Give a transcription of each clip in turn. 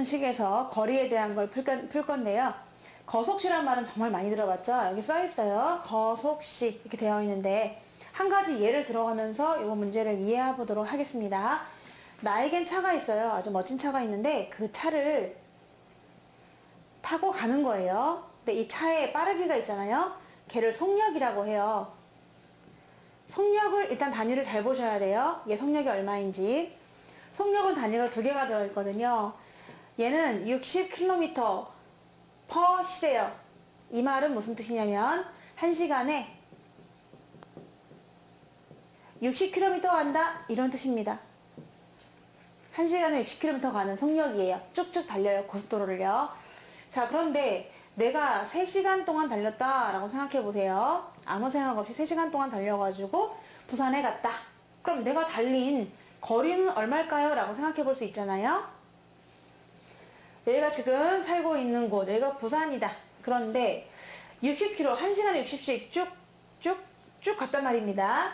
식에서 거리에 대한 걸 풀 건데요. 거속시란 말은 정말 많이 들어봤죠? 여기 써 있어요. 거속시 이렇게 되어 있는데 한 가지 예를 들어가면서 이 문제를 이해해 보도록 하겠습니다. 나에겐 차가 있어요. 아주 멋진 차가 있는데 그 차를 타고 가는 거예요. 근데 이 차에 빠르기가 있잖아요. 걔를 속력이라고 해요. 속력을 일단 단위를 잘 보셔야 돼요. 얘 속력이 얼마인지. 속력은 단위가 두 개가 들어있거든요. 얘는 60km per 시래요. 이 말은 무슨 뜻이냐면 1시간에 60km 간다 이런 뜻입니다. 1시간에 60km 가는 속력이에요. 쭉쭉 달려요. 고속도로를요. 자, 그런데 내가 3시간 동안 달렸다라고 생각해 보세요. 아무 생각 없이 3시간 동안 달려가지고 부산에 갔다. 그럼 내가 달린 거리는 얼마일까요? 라고 생각해 볼 수 있잖아요. 얘가 지금 살고 있는 곳, 얘가 부산이다. 그런데 60km, 1시간에 60씩 쭉 갔단 말입니다.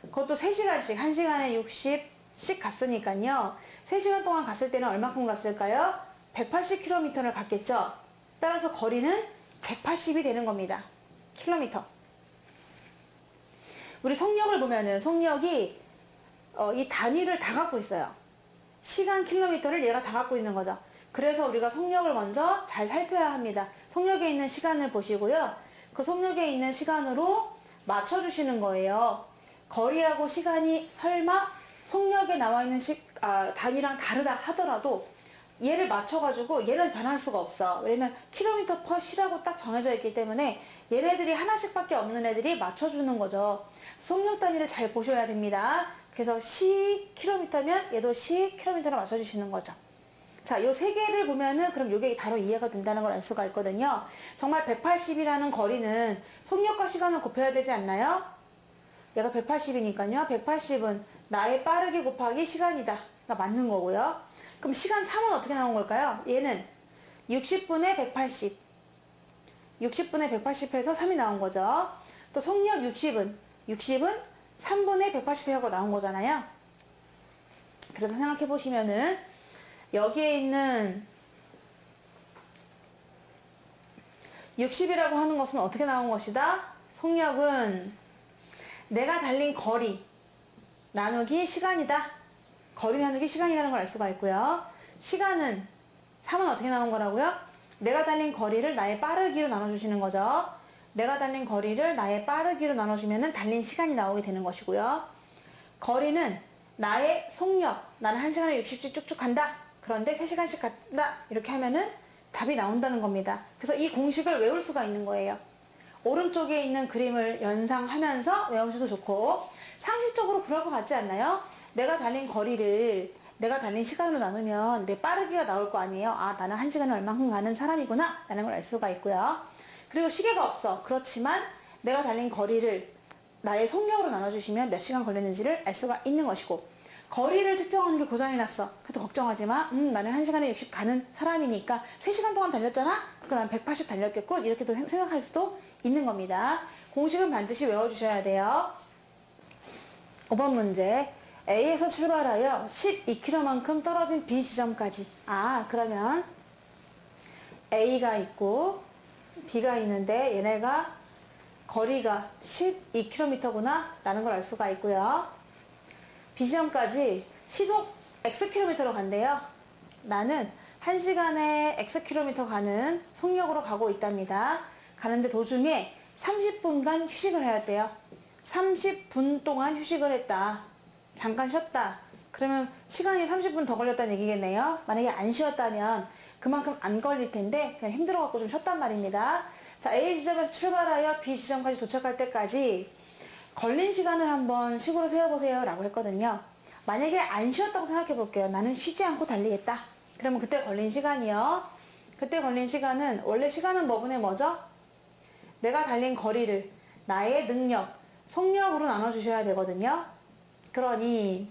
그것도 3시간씩, 1시간에 60씩 갔으니까요. 3시간 동안 갔을 때는 얼마큼 갔을까요? 180km를 갔겠죠. 따라서 거리는 180이 되는 겁니다. 킬로미터. 우리 속력을 보면은 속력이 이 단위를 다 갖고 있어요. 시간 킬로미터를 얘가 다 갖고 있는 거죠. 그래서 우리가 속력을 먼저 잘 살펴야 합니다. 속력에 있는 시간을 보시고요. 그 속력에 있는 시간으로 맞춰주시는 거예요. 거리하고 시간이 설마 속력에 나와 있는 단위랑 다르다 하더라도 얘를 맞춰가지고 얘는 변할 수가 없어. 왜냐면 킬로미터 퍼 시라고 딱 정해져 있기 때문에 얘네들이 하나씩 밖에 없는 애들이 맞춰주는 거죠. 속력 단위를 잘 보셔야 됩니다. 그래서 시 킬로미터면 얘도 시 킬로미터로 맞춰주시는 거죠. 자, 요 세 개를 보면은 그럼 요게 바로 이해가 된다는 걸 알 수가 있거든요. 정말 180이라는 거리는 속력과 시간을 곱해야 되지 않나요? 얘가 180이니까요. 180은 나의 빠르기 곱하기 시간이다. 가 맞는 거고요. 그럼 시간 3은 어떻게 나온 걸까요? 얘는 60분의 180. 60분의 180 해서 3이 나온 거죠. 또 속력 60은 3분의 180 하고 나온 거잖아요. 그래서 생각해 보시면은 여기에 있는 60이라고 하는 것은 어떻게 나온 것이다? 속력은 내가 달린 거리 나누기 시간이다. 거리 나누기 시간이라는 걸 알 수가 있고요. 시간은 3은 어떻게 나온 거라고요? 내가 달린 거리를 나의 빠르기로 나눠주시는 거죠. 내가 달린 거리를 나의 빠르기로 나눠주면 달린 시간이 나오게 되는 것이고요. 거리는 나의 속력, 나는 1시간에 60씩 쭉쭉 간다. 그런데 3시간씩 간다. 이렇게 하면은 답이 나온다는 겁니다. 그래서 이 공식을 외울 수가 있는 거예요. 오른쪽에 있는 그림을 연상하면서 외우셔도 좋고, 상식적으로 그럴 것 같지 않나요? 내가 달린 거리를 내가 달린 시간으로 나누면 내 빠르기가 나올 거 아니에요. 아, 나는 1시간에 얼만큼 가는 사람이구나 라는 걸 알 수가 있고요. 그리고 시계가 없어. 그렇지만 내가 달린 거리를 나의 속력으로 나눠주시면 몇 시간 걸렸는지를 알 수가 있는 것이고, 거리를 측정하는 게 고장이 났어. 그래도 걱정하지 마. 나는 1시간에 60 가는 사람이니까 3시간 동안 달렸잖아? 그러니까 난 180 달렸겠고, 이렇게도 생각할 수도 있는 겁니다. 공식은 반드시 외워주셔야 돼요. 5번 문제. A에서 출발하여 12km만큼 떨어진 B 지점까지. 그러면 A가 있고 B가 있는데 얘네가 거리가 12km구나 라는 걸 알 수가 있고요. B 지점까지 시속 Xkm로 간대요. 나는 1시간에 Xkm 가는 속력으로 가고 있답니다. 가는데 도중에 30분간 휴식을 해야 돼요. 30분 동안 휴식을 했다. 잠깐 쉬었다. 그러면 시간이 30분 더 걸렸다는 얘기겠네요. 만약에 안 쉬었다면 그만큼 안 걸릴 텐데 그냥 힘들어갖고 좀 쉬었단 말입니다. 자, A 지점에서 출발하여 B 지점까지 도착할 때까지 걸린 시간을 한번 식으로 세워보세요 라고 했거든요. 만약에 안 쉬었다고 생각해 볼게요. 나는 쉬지 않고 달리겠다. 그러면 그때 걸린 시간이요. 그때 걸린 시간은 원래 시간은 뭐분의 뭐죠? 내가 달린 거리를 나의 능력, 속력으로 나눠주셔야 되거든요. 그러니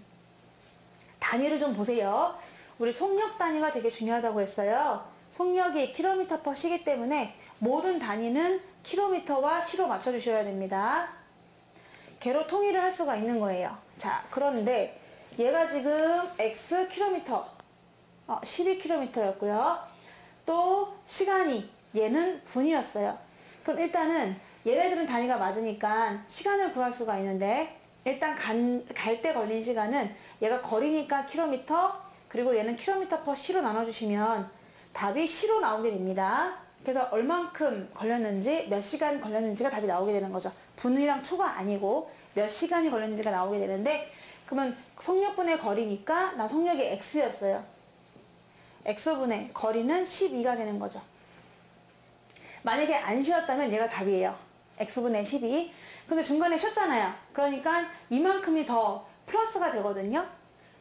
단위를 좀 보세요. 우리 속력 단위가 되게 중요하다고 했어요. 속력이 km per 시기 때문에 모든 단위는 km와 시로 맞춰주셔야 됩니다. 개로 통일을 할 수가 있는 거예요. 자, 그런데 얘가 지금 x km 12km였고요. 또 시간이 얘는 분이었어요. 그럼 일단은 얘네들은 단위가 맞으니까 시간을 구할 수가 있는데 일단 갈 때 걸린 시간은 얘가 거리니까 킬로미터 그리고 얘는 킬로미터 퍼 시로 나눠주시면 답이 시로 나오게 됩니다. 그래서 얼만큼 걸렸는지 몇 시간 걸렸는지가 답이 나오게 되는 거죠. 분이랑 초가 아니고 몇 시간이 걸렸는지가 나오게 되는데 그러면 속력분의 거리니까 나 속력이 x였어요. x분의 거리는 12가 되는 거죠. 만약에 안 쉬었다면 얘가 답이에요. x분의 12. 근데 중간에 쉬었잖아요. 그러니까 이만큼이 더 플러스가 되거든요.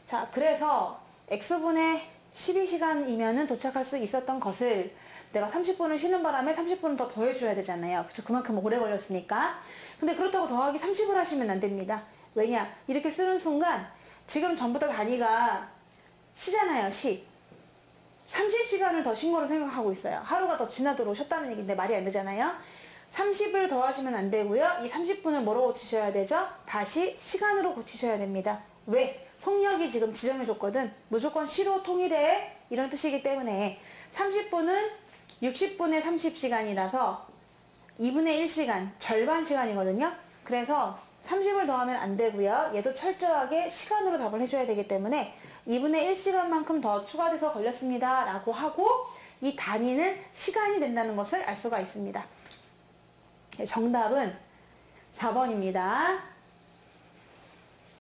자, 그래서 x분의 12시간이면은 도착할 수 있었던 것을 내가 30분을 쉬는 바람에 30분을 더 더해줘야 되잖아요. 그쵸? 그만큼 오래 걸렸으니까. 근데 그렇다고 더하기 30을 하시면 안 됩니다. 왜냐? 이렇게 쓰는 순간 지금 전부 다 단위가 시잖아요. 시. 30시간을 더 쉰 거로 생각하고 있어요. 하루가 더 지나도록 쉬었다는 얘기인데 말이 안 되잖아요. 30을 더하시면 안 되고요. 이 30분을 뭐로 고치셔야 되죠? 다시 시간으로 고치셔야 됩니다. 왜? 속력이 지금 지정해줬거든. 무조건 시로 통일해. 이런 뜻이기 때문에 30분은 60분의 30시간이라서 2분의 1시간, 절반 시간이거든요. 그래서 30을 더하면 안 되고요. 얘도 철저하게 시간으로 답을 해줘야 되기 때문에 2분의 1시간만큼 더 추가돼서 걸렸습니다. 라고 하고 이 단위는 시간이 된다는 것을 알 수가 있습니다. 정답은 4번입니다.